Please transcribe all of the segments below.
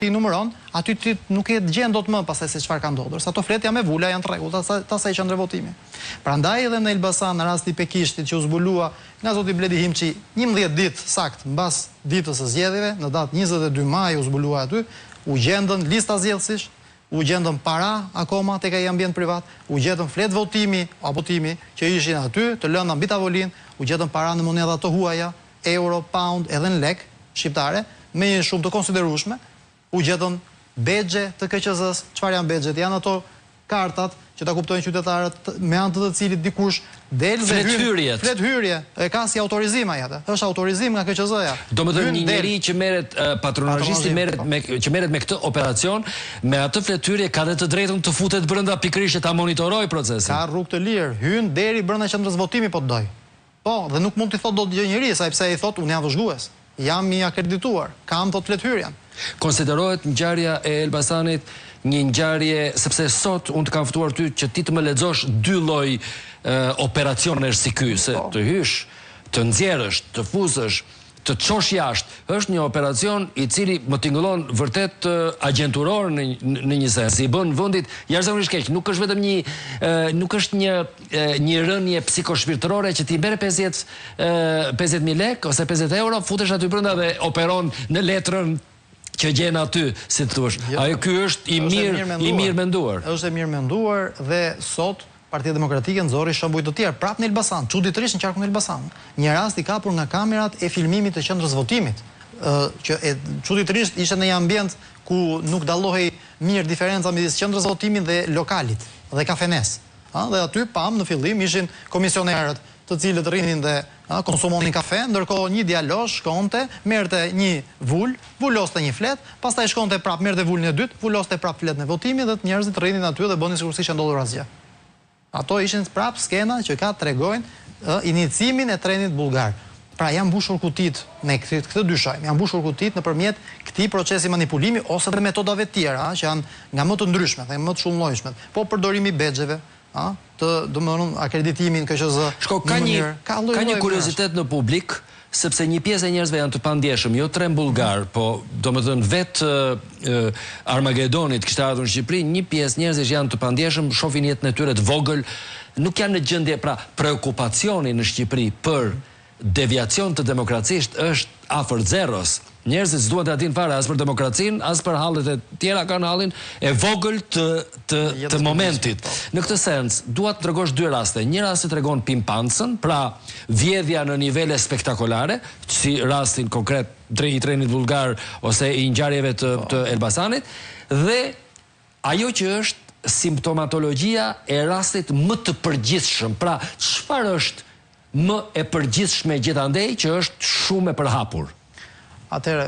ti numëron, aty ti nuk e gjen dot më pastaj se çfarë ka ndodhur. Sa ato flet jam me vula janë të rregullta, tasaj qendrë votimi. Prandaj edhe në Elbasan në rasti Pekishtit që u zbulua nga zoti Bledi Himçi 11 ditë sakt mbas ditës së zgjedhjeve, në datë 22 maj u zbulua aty, u gjendën lista zgjedhësish, u gjendën para akoma tek ai ambient privat, u gjetën flet votimi apo timi që ishin aty, të lënda mbi tavolinë, u gjetën para në monedha të huaja, euro, pound, edhe në lek shqiptare, me një shumë të konsiderueshme. U gjetën begje të KQZ-s. Çfarë janë begjet? Janë ato kartat që ta kuptojnë qytetarët me anë të cilit dikush del dhe flet hyrje. E ka si autorizim ai atë. Është autorizim nga KQZ-ja. Domethënë një njeri që merret patronazhisti që merret me këtë operacion, me atë fletyrje ka dhe të drejtën të futet brenda pikërisht ta monitorojë procesin. Ka rrugë të lirë, hyn deri brenda qendrës votimi po të doj. Po, dhe nuk mund t'i thot dot gjë njeri, sepse ai thot unë jam vëzhgues. Jam i akredituar, kam thot fletyrjen. Konsiderohet ngjarja e Elbasanit një ngjarje sepse sot unë të kam ftuar ty që ti të më lexosh dy lloj operacionesh si ky, se të hysh, të nxjerrësh, të fuzësh, të çosh jashtë, është një operacion i cili më tingëllon vërtet agjenturor në një sens. I bën vendit jashtëzakonisht keq. Nuk është vetëm nuk është një rënje psikoshpirtërore që ti merr 50.000 lekë ose 50 euro, futesh aty brenda dhe operon në letrën që gjen aty, si të thuash. Ai ky është i mirë menduar. Është e mirë menduar dhe sot Partia Demokratike nxorri shembuj të tjerë prapë në Elbasan, çuditërisht në qarkun e Elbasan. Një rast i kapur nga kamerat e filmimit të qendrës votimit, që çuditërisht ishte në një ambient ku nuk dallohej mirë diferenca midis qendrës votimit dhe lokalit dhe kafenes. Dhe aty pam në fillim ishin komisionerët, të cilët rrinin dhe konsumonin kafe, ndërkohë një djalosh shkonte, merrte një vuloste një flet, pastaj shkonte prapë merrte vulin e dytë, vuloste prapë fletën e votimit dhe njerëzit rrinin aty dhe bënin sikur s'ishte ndodhur asgjë. Ato ishin prapë skena që tregojnë iniciimin e trenit bullgar. Pra janë mbushur kutit me këtë dyshojmë, janë mbushur kutit nëpërmjet këtij procesi manipulimi ose dhe metodave të tjera, që janë nga më të ndryshmet dhe më të shumëllojshmet. Po përdorimi bexheve, domethënë akreditimin KQZ. Ka një kuriozitet në publik, sepse një pjesë e njerëzve janë të pandjeshëm, jo tren bullgar, po domethënë vetë Armagedonit kishte ardhur në Shqipëri, një pjesë njerëzish janë të pandjeshëm, shohin jetën e tyre të vogël, nuk janë në gjendje, pra preokupacioni në Shqipëri për deviacion të demokracisht është afër zeros. Njerëzit s'duan të dinë fare as për demokracinë, as për hallet e tjera, kanë hallin e vogël të momentit. Në këtë sens, dua të tregosh dy raste. Një rast që tregon pimpancën, pra vjedhja në nivele spektakolare, si rastin konkret i trenit bullgar ose i ngjarjeve të Elbasanit, dhe ajo që është simptomatologjia e rastit më të përgjithshëm. Pra, çfarë është më e përgjithshme gjithandej që është shumë e përhapur? Atëherë,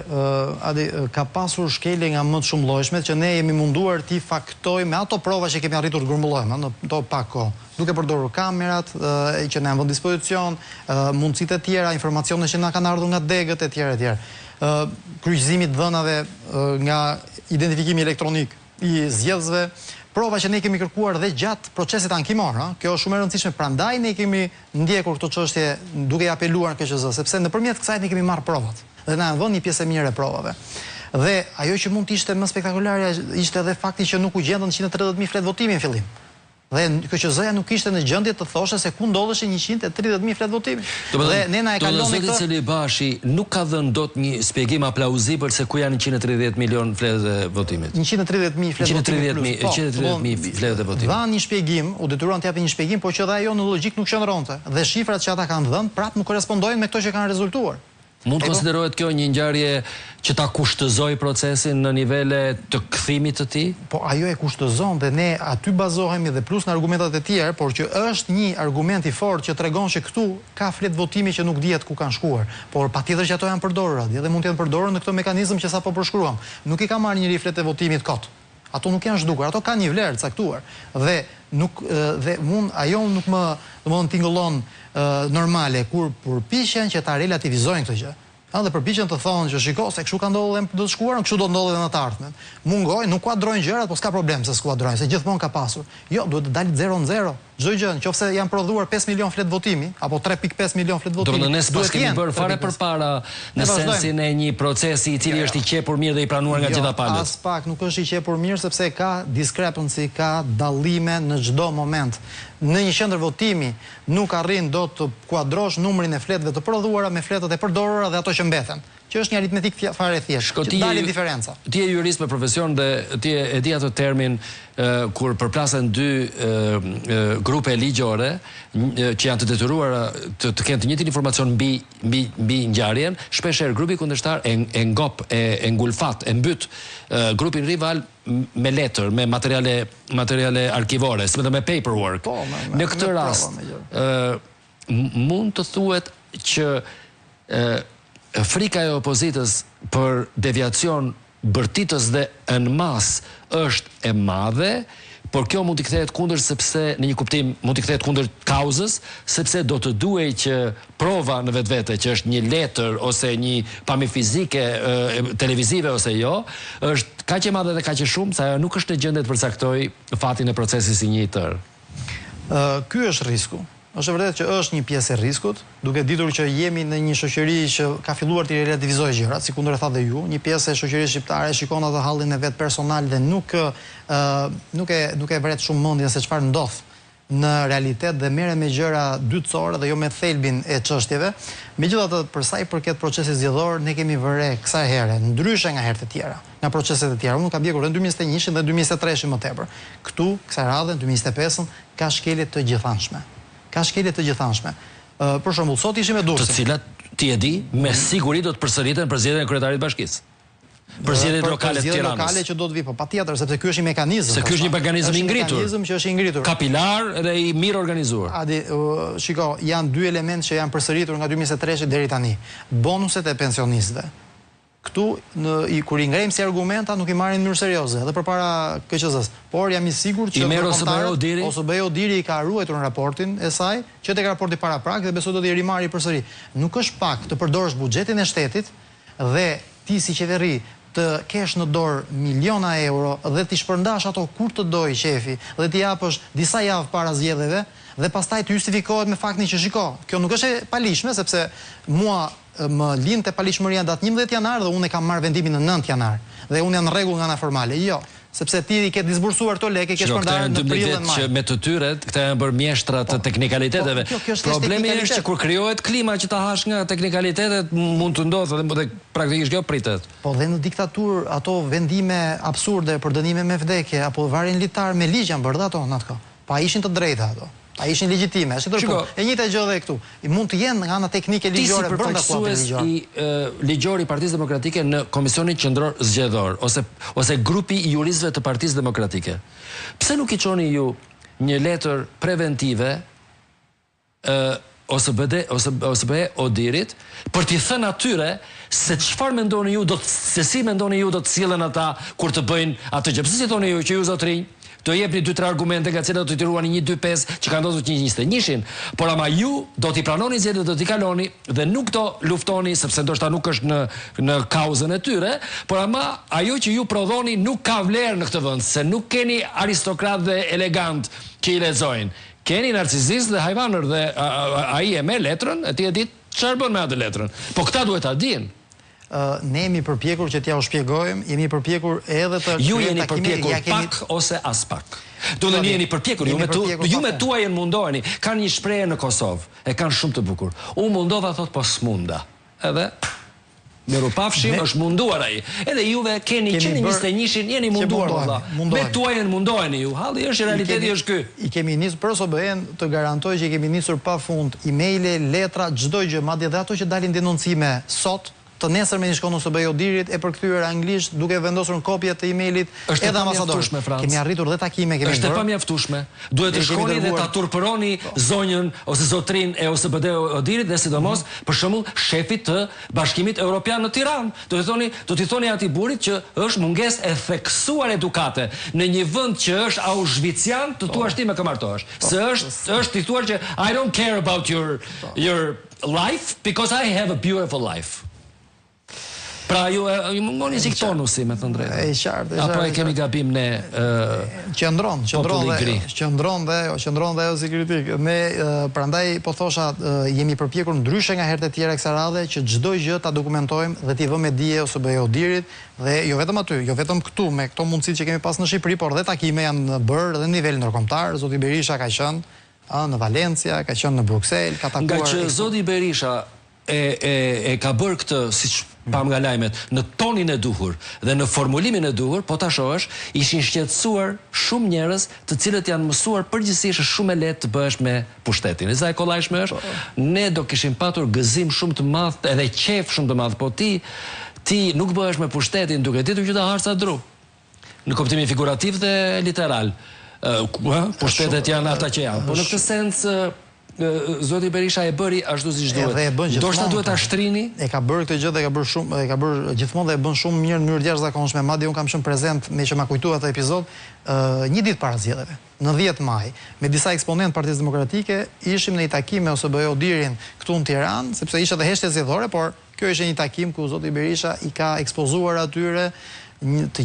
Adi, ka pasur shkelje nga më të shumëllojshmet që ne jemi munduar t'i faktojmë me ato prova që kemi arritur të grumbullojmë në to pak kohë. Duke përdorur kamerat që ne janë vënë dispozicion, mundësitë e tjera, informacione që na kanë ardhur nga degët e tjera e tjera. Kryqëzimit dhënave nga identifikimi elektronik i zgjedhësve, prova që ne kemi kërkuar dhe gjatë procesit ankimor, kjo është shumë e rëndësishme, prandaj ne kemi ndjekur këtë çështje duke i apeluar në KQZ, sepse nëpërmjet kësaj ne kemi marrë provat dhe na vënë një pjesë e mirë e provave. Dhe ajo që mund të ishte më spektakolare ishte edhe fakti që nuk u gjendën 130.000 fletë votimi në fillim. Dhe KQZ-ja nuk ishte në gjendje të thoshte se ku ndodheshin 130.000 fletë votimi. Dhe ne na e kaloni këtë. Zoti Celibashi nuk ka dhënë dot një shpjegim aplauzibël se ku janë 130 milion fletë e votimit. 130.000 fletë votimi. 130.000 fletë e votimit. Dha një shpjegim, u detyruan të japin një shpjegim, por që dhe ajo në logjik nuk qëndronte. Dhe shifrat që ata kanë dhënë prapë nuk korrespondojnë me këto që kanë rezultuar. Mund konsiderohet kjo një ngjarje që ta kushtëzoi procesin në nivele të kthimit të tij? Po ajo e kushtëzon dhe ne aty bazohemi dhe plus në argumentat e tjerë, por që është një argument i fortë që tregon se këtu ka fletë votimi që nuk dihet ku kanë shkuar, por patjetër që ato janë përdorur dhe mund të jenë përdorur në këtë mekanizëm që sapo përshkruam. Nuk i ka marrë njëri fletë e votimit kot. Ato nuk janë zhdukur, ato kanë një vlerë caktuar dhe ajo nuk më domethënë tingëllon normale kur përpiqen që ta relativizojnë këtë gjë. Dhe përpiqen të thonë që shiko se kështu ka ndodhur dhe do të shkuar, kështu do të ndodhë edhe në të ardhmen. Mungojnë, nuk kuadrojnë gjërat, po s'ka problem se s'kuadrojnë, se gjithmonë ka pasur. Jo, duhet të dalë 0-0. çdo gjë, nëse janë prodhuar 5 milion flet votimi apo 3.5 milion flet votimi. Do ne s'pas kemi bërë fare përpara në sensin e një procesi i cili është i qepur mirë dhe i pranuar nga gjitha palët. As pak nuk është i qepur mirë sepse ka discrepancy, ka dallime në çdo moment. Në një qendër votimi nuk arrin do të kuadrosh numrin e fletëve të prodhuara me fletët e përdorura dhe ato që mbeten, që është një aritmetik fare thjeshtë, që dalin diferenca. Ti je jurist me profesion dhe ti e di atë termin kur përplasen dy grupe ligjore që janë të detyruara të kenë të njëjtin informacion mbi ngjarjen, shpeshherë grupi kundërshtar e ngop, e ngulfat, e mbyt grupin rival me letër, me materiale arkivore, dhe me paperwork. Në këtë rast, mund të thuhet që frika e opozitës për deviacion bërtitës dhe në mas është e madhe, por kjo mund t'i kthehet kundër sepse në një kuptim mund t'i kthehet kundër kauzës, sepse do të duhej që prova në vetvete që është një letër ose një pamje fizike televizive ose jo, është kaq e madhe dhe kaq e shumë sa ajo nuk është në gjendje të përcaktoj fatin e procesit si një i tërë. Ky është risku. Është vërtet që është një pjesë e riskut, duke ditur që jemi në një shoqëri që ka filluar të relativizojë gjërat, sikundër e tha dhe ju, një pjesë e shoqërisë shqiptare shikon atë hallin e vet personal dhe nuk e vret shumë mendjen se çfarë ndodh në realitet dhe merret me gjëra dytësore dhe jo me thelbin e çështjeve. Megjithatë, për sa i përket procesit zgjedhor, ne kemi vëre kësaj here, ndryshe nga herët e tjera, nga proceset e tjera. Unë kam ndjekur në 2021 dhe 2023 më tepër. Këtu, kësaj radhe, në 2025 ka shkelje të gjithanshme. Për shembull, sot ishim me Durrësin. Të cilat ti e di, me siguri do të përsëriten për zgjedhjen e kryetarit të bashkisë. Për zgjedhjet lokale të Tiranës. Lokale që do të vi, po patjetër, sepse ky është një mekanizëm. Se ky është një mekanizëm i ngritur. Mekanizëm që është i ngritur. Kapilar dhe i mirë organizuar. Shiko, janë dy elementë që janë përsëritur nga 2023 deri tani. Bonuset e pensionistëve. Këtu, kur i ngrejmë si argumenta, nuk i marrin në mënyrë serioze, edhe përpara KQZ-s. Por jam i sigurt që OSBE Odiri i ka ruajtur në raportin e saj, që tek raporti paraprak dhe besoj do t'i rimarrë përsëri. Nuk është pak të përdorësh buxhetin e shtetit dhe ti si qeveri të kesh në dorë miliona euro dhe t'i shpërndash ato kur të doj shefi dhe t'i japësh disa javë para zgjedhjeve dhe pastaj të justifikohet me faktin që shiko. Kjo nuk është e palishme sepse mua më lindte palishmëria datë 11 janar dhe unë e kam marrë vendimin në 9 janar dhe unë jam në rregull nga ana formale. Jo, sepse ti i ke disbursuar këto lekë, ke shpërndarë në prill dhe maj. Që me të tyret, këta janë bërë mjeshtra të teknikaliteteve. Problemi është që kur krijohet klima që ta hash nga teknikalitetet, mund të ndodhë dhe praktikisht kjo pritet. Po dhe në diktaturë ato vendime absurde për dënime me vdekje apo varrin litar me ligj janë bërë ato në atë kohë. Pa ishin të drejta ato. A ishin legjitime, e njëjta gjë edhe këtu. Mund të jenë nga ana teknike ligjore brenda kuadrit ligjor. Ti si përfaqësues i ligjori i Partisë Demokratike në Komisionin Qendror Zgjedhor ose grupi i juristëve të Partisë Demokratike. Pse nuk i çoni ju një letër preventive OSBE Odirit për t'i thënë atyre se çfarë mendoni ju, se si mendoni ju do të sillen ata kur të bëjnë atë gjë. Pse si thoni ju që ju zotrinj do jepni 2-3 argumente nga cilat do t'i ruani 1-2-5 që ka ndodhur 121-shin, por ama ju do t'i pranoni zgjedhjet, do t'i kaloni dhe nuk do luftoni sepse ndoshta nuk është në kauzën e tyre, por ama ajo që ju prodhoni nuk ka vlerë në këtë vend, se nuk keni aristokrat dhe elegant që i lexojnë. Keni narcisist dhe hajvanër dhe ai e merr letrën, e ti e di çfarë bën me atë letrën. Po këta duhet ta dinë. Ne jemi përpjekur që t'ja u shpjegojmë, jemi përpjekur edhe të... Ju jeni përpjekur pak ose as pak. Do në jeni përpjekur, ju me tuajën mundoheni. Kanë një shprehje në Kosovë, e kanë shumë të bukur. Unë mundova, thot, po s'munda. Edhe, miru pafshim, është munduar ai. Edhe juve keni 121-shin, jeni munduar, valla. Me tuajën mundoheni ju. Halli është, realiteti është ky. I kemi nisur për OSBE-n të garantoj që i kemi nisur pa fund emaile, letra, çdo gjë, madje edhe ato që dalin denoncime sot, të nesërmen i shkon në OSBE Odirit e përkthyer anglisht duke vendosur në kopje të emailit edhe ambasadorët. Kemi arritur dhe takime, kemi bërë. Është e pamjaftueshme. Duhet të shkoni dhe ta turpëroni zonjën ose zotrin e OSBE Odirit dhe sidomos për shembull shefit të Bashkimit Evropian në Tiranë. Do t'i thoni atij burrit që është mungesë e theksuar edukate në një vend që është auschwitzian, të thuash ti me kë martohesh. Se është i thuar që I don't care about your life because I have a beautiful life. Pra ju mungoni si tonusi, me thënë drejtë. E qartë. Apo e kemi gabim ne qëndron dhe si kritik. Ne prandaj po thosha jemi përpjekur ndryshe nga herët e tjera kësaj radhe që çdo gjë ta dokumentojmë dhe t'i vëmë dije ose bëjë Odirit dhe jo vetëm aty, jo vetëm këtu me këto mundësitë që kemi pas në Shqipëri, por dhe takime janë bërë dhe në nivel ndërkombëtar. Zoti Berisha ka qenë në Valencia, ka qenë në Bruksel, ka takuar. Nga që Zoti Berisha e ka bërë këtë, siç pam nga lajmet, në tonin e duhur dhe në formulimin e duhur, po ta shohësh, ishin shqetësuar shumë njerëz, të cilët janë mësuar përgjithsisht shumë e lehtë të bëhesh me pushtetin. E sa e kollajshme është, ne do kishim patur gëzim shumë të madh, edhe qef shumë të madh, po ti nuk bëhesh me pushtetin duke ditur që ta harca dru. Në kuptimin figurativ dhe literal. Pushtetet janë ata që janë. Po në këtë sens Zoti Berisha e bëri ashtu siç duhet. Ndoshta duhet ta shtrini. E ka bërë këtë gjë dhe ka bërë gjithmonë dhe e bën shumë mirë në mënyrë jashtëzakonshme. Madje un kam qenë prezent me që ma kujtua atë epizod një ditë para zgjedhjeve, në 10 maj, me disa eksponentë Partisë Demokratike, ishim në një takim me OSBE Odirin këtu në Tiranë, sepse ishte edhe heshtje zgjedhore, por kjo ishte një takim ku Zoti Berisha i ka ekspozuar atyre të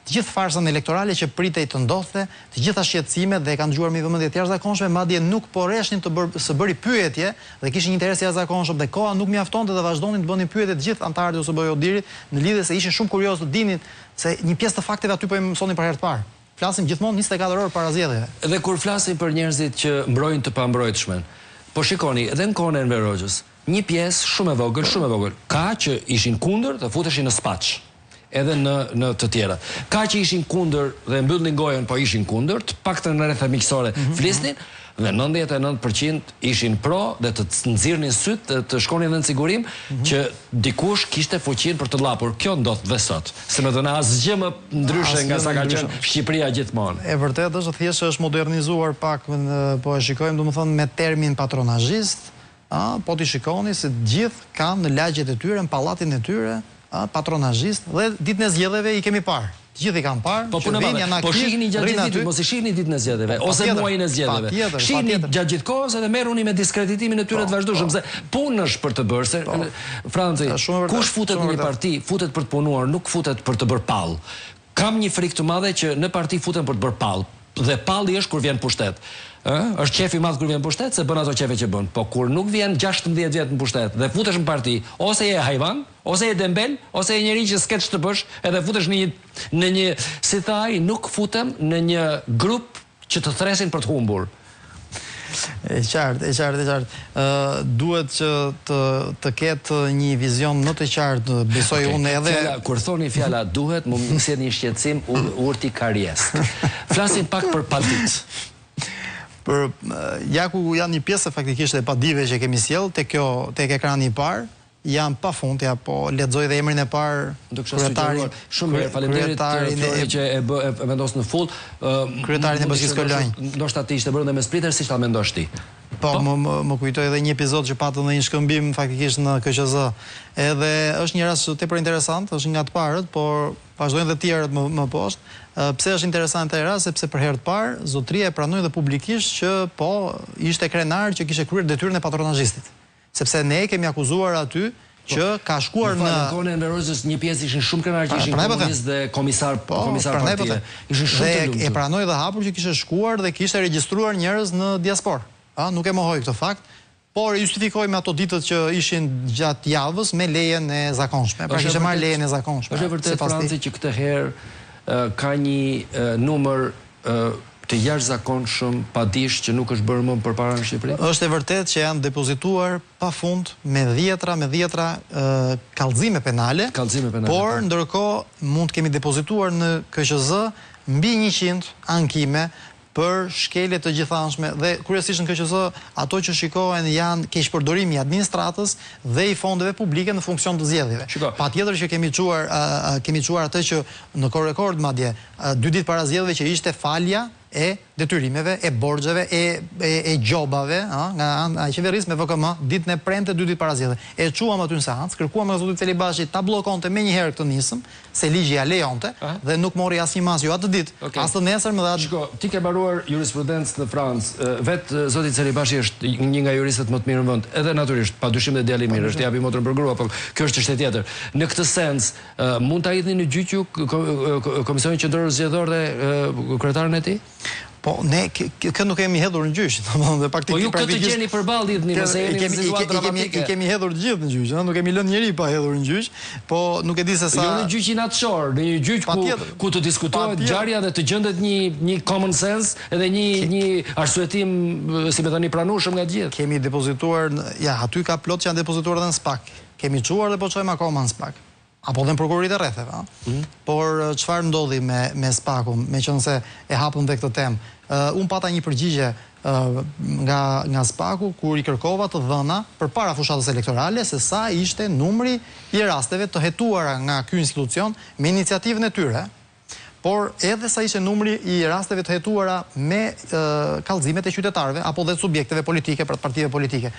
gjithë farsën elektorale që pritej të ndodhte, të gjitha shqetësimet dhe kanë dëgjuar me vëmendje të jashtëzakonshme, madje nuk po rreshnin të bëri pyetje dhe kishin interes të jashtëzakonshëm dhe koha nuk mjaftonte dhe vazhdonin të bënin pyetje të gjithë anëtarët e OSBE Odirit në lidhje se ishin shumë kurioz të dinin se një pjesë të fakteve aty po i mësonin për herë të parë. Flasim gjithmonë 24 orë para zgjedhjeve. Dhe kur flasim për njerëzit që mbrojnë të pambrojtshmën, po shikoni, edhe në kohën e Enver Hoxhës, një pjesë shumë e vogël, ka që ishin kundër dhe futeshin në spaç. Edhe në të tjera. Ka që ishin kundër dhe mbyllnin gojën, po ishin kundër, të paktën në rreth miqësore flisnin, dhe 99% ishin pro dhe të nxirrnin syt, të shkonin në sigurim që dikush kishte fuqinë për të llapur. Kjo ndodh dhe sot. Se më thënë asgjë më ndryshe nga sa ka qenë Shqipëria gjithmonë. E vërtetë është thjesht është modernizuar pak, po e shikojmë domethënë me termin patronazhist, po ti shikoni se të gjithë kanë në lagjet e tyre, në pallatin e tyre, patronazhist dhe ditën e zgjedhjeve i kemi parë. Të gjithë i kanë parë. Po shihni gjatë gjithë ditës, mos i shihni ditën e zgjedhjeve ose muajin e zgjedhjeve. Shihni gjatë gjithë kohës edhe merruni me diskreditimin e tyre të vazhdueshëm, se punë është për të bërë, se Franci, kush futet në një parti, futet për të punuar, nuk futet për të bërë pall. Kam një frikë të madhe që në parti futen për të bërë pall. Dhe palli është kur vjen pushtet. Është qefi i madh kur vjen pushtet, se bën ato qefe që bën. Po kur nuk vjen 16 vjet në pushtet dhe futesh në parti, ose je hajvan, ose je dembel, ose je njeri që s'ket ç'të bësh, edhe futesh në një si tha ai, nuk futem në një grup që të thresin për të humbur. E qartë. Duhet që të ketë një vizion më të qartë, besoj unë edhe... Kur thoni fjala duhet, më mësit një shqetësim urtikariesk. Flasim pak për padit. Ja ku janë një pjesë faktikisht e padive që kemi sjell tek ekrani i parë, janë pa fund, po lexoj dhe emrin e parë kryetarin. Shumë mirë, faleminderit Flori që e vendos në full. Kryetarin e Bashkisë Kolonj. Ndoshta ti ishte bërë dhe me splitër, siç ta mendosh ti. Po, më kujtoj edhe një epizod që patëm dhe një shkëmbim faktikisht në KQZ. Edhe është një rast tepër interesant, është nga të parët, por vazhdojnë dhe tjerët më poshtë. Pse është interesant ai rast, sepse për herë të parë zotëria e pranoi dhe publikisht që po ishte krenar që kishte kryer detyrën e patronazhistit. Sepse ne kemi akuzuar aty që ka shkuar në kohën e Enver Hoxhës një pjesë ishin shumë krenar që ishin komunist dhe komisar partie. Ishin shumë të lumtur. E pranoi dhe hapur që kishte shkuar dhe kishte regjistruar njerëz në diasporë. Nuk e mohoi këtë fakt, por justifikoi me ato ditët që ishin gjatë javës me lejen e zakonshme. Pra kishte marrë lejen e zakonshme. Është vërtet Franci që këtë herë ka një numër të jashtëzakonshëm padish që nuk është bërë më përpara në Shqipëri? Është e vërtetë që janë depozituar pafund me dhjetra kallëzime penale, por ndërkohë mund të kemi depozituar në KQZ mbi 100 ankime për shkelje të gjithanshme dhe kryesisht në KQZ ato që shikohen janë keqpërdorimi i administratës dhe i fondeve publike në funksion të zgjedhjeve. Patjetër që kemi çuar atë që në rekord madje 2 ditë para zgjedhjeve që ishte falja e detyrimeve, e borxheve, e gjobave, nga ana e qeverisë me VKM, ditën e premte 2 ditë para zgjedhjeve. E çuam aty në seancë, kërkuam nga zoti Celibashi ta bllokonte menjëherë këtë nisëm, se ligji ja lejonte dhe nuk mori asnjë mas jo atë ditë, as të nesër, më dha. Shiko, ti ke mbaruar jurisprudencë në Francë. Vetë zoti Celibashi është një nga juristët më të mirë në vend, edhe natyrisht, padyshim dhe djali i mirë, është japi motrën për grua, por kjo është çështje tjetër. Në këtë sens, mund ta hidhni në gjyq Komisionin Qendror Zgjedhor dhe kryetarin e tij? Po, ne kë nuk kemi hedhur në gjyq, domethënë po ju këtë gjeni përballë idhni nëse jeni në situatë dramatike. I kemi hedhur të gjithë në gjyq, nuk kemi lënë njëri pa hedhur në gjyq, po nuk e di se sa. Jo në gjyqin natëshor, në një gjyq ku të diskutohet ngjarja dhe të gjendet një common sense edhe një arsyetim, si më thoni, pranueshëm nga të gjithë. Kemi depozituar, ja, aty ka plot që janë depozituar edhe në SPAK. Kemi çuar dhe po çojmë akoma në SPAK. Apo dhe në prokurorit e rretheve. Por çfarë ndodhi me SPAK-un, meqense e hapëm dhe këtë temë. Unë pata një përgjigje nga SPAK-u kur i kërkova të dhëna përpara fushatës elektorale se sa ishte numri i rasteve të hetuara nga ky institucion me iniciativën e tyre, por edhe sa ishte numri i rasteve të hetuara me kallëzimet e qytetarëve apo dhe subjekteve politike për partive politike.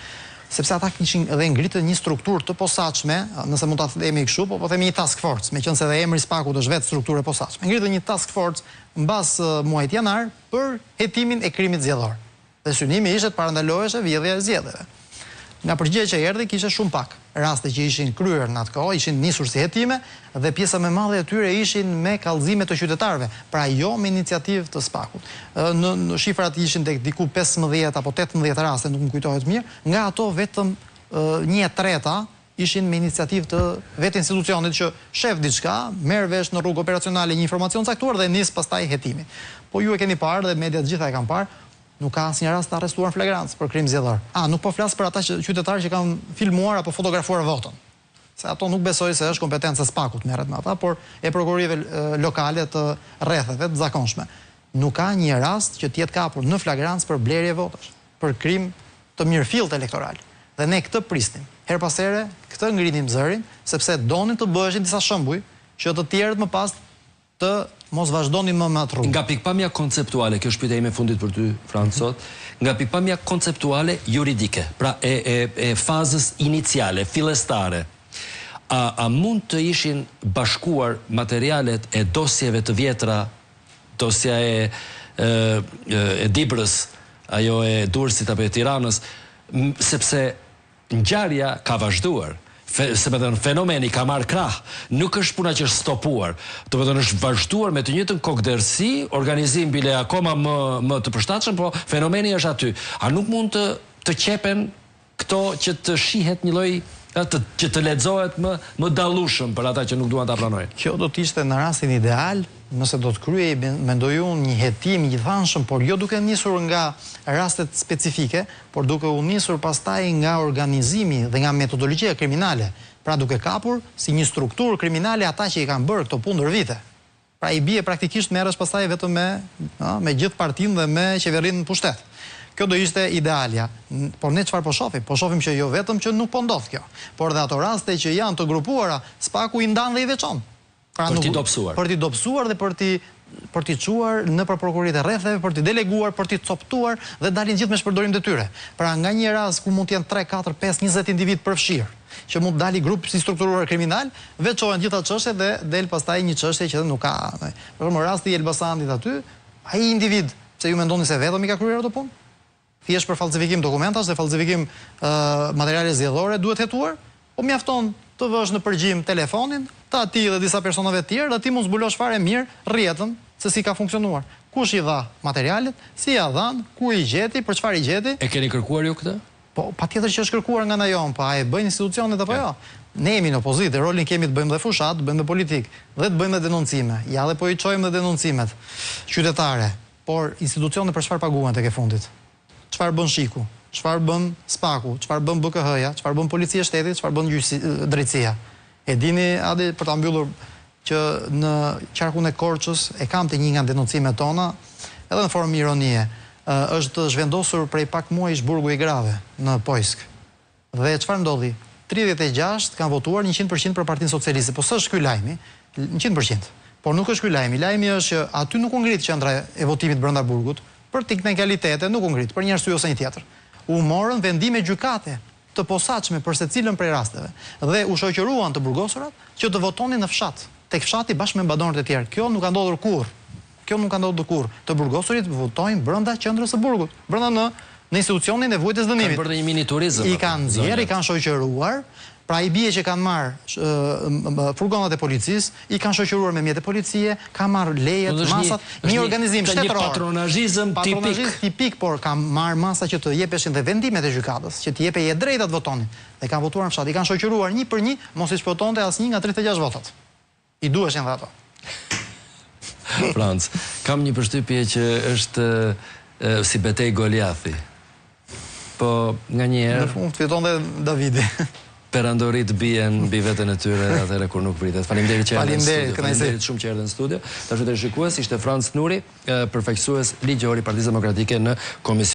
Sepse ata kishin edhe ngritur një strukturë të posaçme, nëse mund ta themi kështu, po themi një task force, meqense edhe emri SPAK-ut është vetë strukturë e posaçme. Ngritur një task force mbas muajit janar për hetimin e krimit zgjedhor. Dhe synimi ishte të parandaloheshe vjedhja e zgjedhjeve. Nga përgjigja që erdhi kishte shumë pak raste që ishin kryer në atë kohë, ishin nisur si hetime dhe pjesa më e madhe e tyre ishin me kallëzime të qytetarëve, pra jo me iniciativë të SPAK-ut. Në shifrat ishin tek diku 15 apo 18 raste, nuk më kujtohet mirë, nga ato vetëm 1/3 ishin me iniciativë të vetë institucionit që shef diçka, merr vesh në rrugë operacionale një informacion caktuar dhe nis pastaj hetimin. Po ju e keni parë dhe mediat gjitha e kanë parë, nuk ka asnjë rast të arrestuar në flagrancë për krim zgjedhor. Nuk po flas për ata qytetarë që kanë filmuar apo fotografuar votën. Se ato nuk besoj se është kompetenca e SPAK-ut merret me ata, por e prokurorive lokale të rrethave të zakonshme. Nuk ka një rast që të jetë kapur në flagrancë për blerje votash, për krim të mirëfillt elektoral. Dhe ne këtë prisnim. Her pas here këtë ngrinim zërin, sepse donin të bëheshin disa shembuj që të tjerët më pas të mos vazhdoni më atë rrugë. Nga pikpamja konceptuale, kjo është pyetja ime fundit për ty, Franc, sot, nga pikpamja konceptuale juridike, pra e fazës iniciale, fillestare, a mund të ishin bashkuar materialet e dosjeve të vjetra, dosja e Dibrës, ajo e Durrësit apo e Tiranës, sepse ngjarja ka vazhduar. Se me thënë, fenomeni ka marrë krah, nuk është puna që është stopuar, të me thënë është vazhduar me të njëjtën kokëdersi, organizim bile akoma më të përshtatshëm, po fenomeni është aty. A nuk mund të qepen këto që të shihet një lloj, që të lexohet më dallueshëm për ata që nuk duan ta pranojnë? Kjo do të ishte në rastin ideal, nëse do të kryej, mendoj unë, një hetim gjithanshëm, por jo duke nisur nga rastet specifike, por duke u nisur pastaj nga organizimi dhe nga metodologjia kriminale. Pra duke kapur si një strukturë kriminale ata që i kanë bërë këto punë ndër vite. Pra i bie praktikisht merresh pastaj vetëm me gjithë partinë dhe me qeverinë në pushtet. Kjo do ishte idealja. Por ne çfarë po shohim? Po shohim që jo vetëm që nuk po ndodh kjo, por dhe ato raste që janë të grupuara, SPAK-u i ndan dhe i veçon. Për t'i dobësuar. Për t'i dobësuar dhe për t'i çuar në prokuroritë e rrethave, për t'i deleguar, për t'i coptuar dhe dalin gjithë me shpërdorim detyre. Pra nga një rast ku mund të jenë 3, 4, 5, 20 individ përfshirë, që mund dali grup si strukturuar kriminal, veçohen gjitha çështjet dhe del pastaj një çështje që nuk ka. Për shembull rasti i Elbasanit aty, ai individ, pse ju mendoni se vetëm i ka kryer ato punë? Thjesht për falsifikim dokumentash dhe falsifikim materiale zgjedhore duhet hetuar, po mjafton të vësh në përgjim telefonin, të ati dhe disa personave të tjerë, dhe ti mund zbulosh fare mirë rrjetën se si ka funksionuar. Kush i dha materialet, si ja dhan, ku i gjeti, për çfarë i gjeti. E keni kërkuar ju këtë? Po, patjetër që është kërkuar nga na jon, pa e bëjnë institucionet apo jo. Ne jemi në opozitë, rolin kemi të bëjmë dhe fushat, të bëjmë dhe politikë, dhe të bëjmë dhe denoncime. Ja dhe po i çojmë dhe denoncimet qytetare, por institucionet për çfarë paguhen tek e fundit? Çfarë bën Shiku? Çfarë bën SPAK-u? Çfarë bën BKH-ja? Çfarë bën Policia e Shtetit? Çfarë bën Drejtësia? E dini, Adi, për ta mbyllur, që në qarkun e Korçës e kam të një nga denoncimet tona, edhe në formë ironie, është zhvendosur prej pak muajsh burgu i Grave në Pojsk. Dhe çfarë ndodhi? 36 kanë votuar 100% për Partinë Socialiste, po s'është ky lajmi, 100%. Por nuk është ky lajmi. Lajmi është që aty nuk u ngrit qendra e votimit brenda burgut, për teknikalitete nuk u ngrit, për një arsye ose një tjetër. U morën vendime gjykate të posaçme për secilën prej rasteve dhe u shoqëruan të burgosurat që të votonin në fshat, tek fshati bashkë me banorët e tjerë. Kjo nuk ka ndodhur kurrë. Kjo nuk ka ndodhur kurrë. Të burgosurit votojnë brenda qendrës së burgut, brenda në institucionin e vujtjes dënimit. Kanë bërë një mini turizëm. I kanë nxjerrë, i kanë shoqëruar. Pra i bie që kanë marrë furgonat e policisë, i kanë shoqëruar me mjete policie, kanë marrë lejet, masat, një organizim shtetëror. Një patronazhizëm tipik, por kanë marrë masa që të jepeshin dhe vendimet e gjykatës, që të jepej e drejta të votonin. Dhe kanë votuar në fshat, i kanë shoqëruar një për një, mos i shpotonte asnjë nga 36 votat. I duheshin dhe ato. Franc, kam një përshtypje që është si betej Goliathi. Po nganjëherë në fund fiton dhe Davidi. Perandorit bien mbi veten e tyre atëherë kur nuk pritet. Faleminderit që erdhën në studio. Faleminderit shumë që erdhën në studio. Dashur të shikues, ishte Franc Nuri, përfaqësues ligjor i Partisë Demokratike në Komision.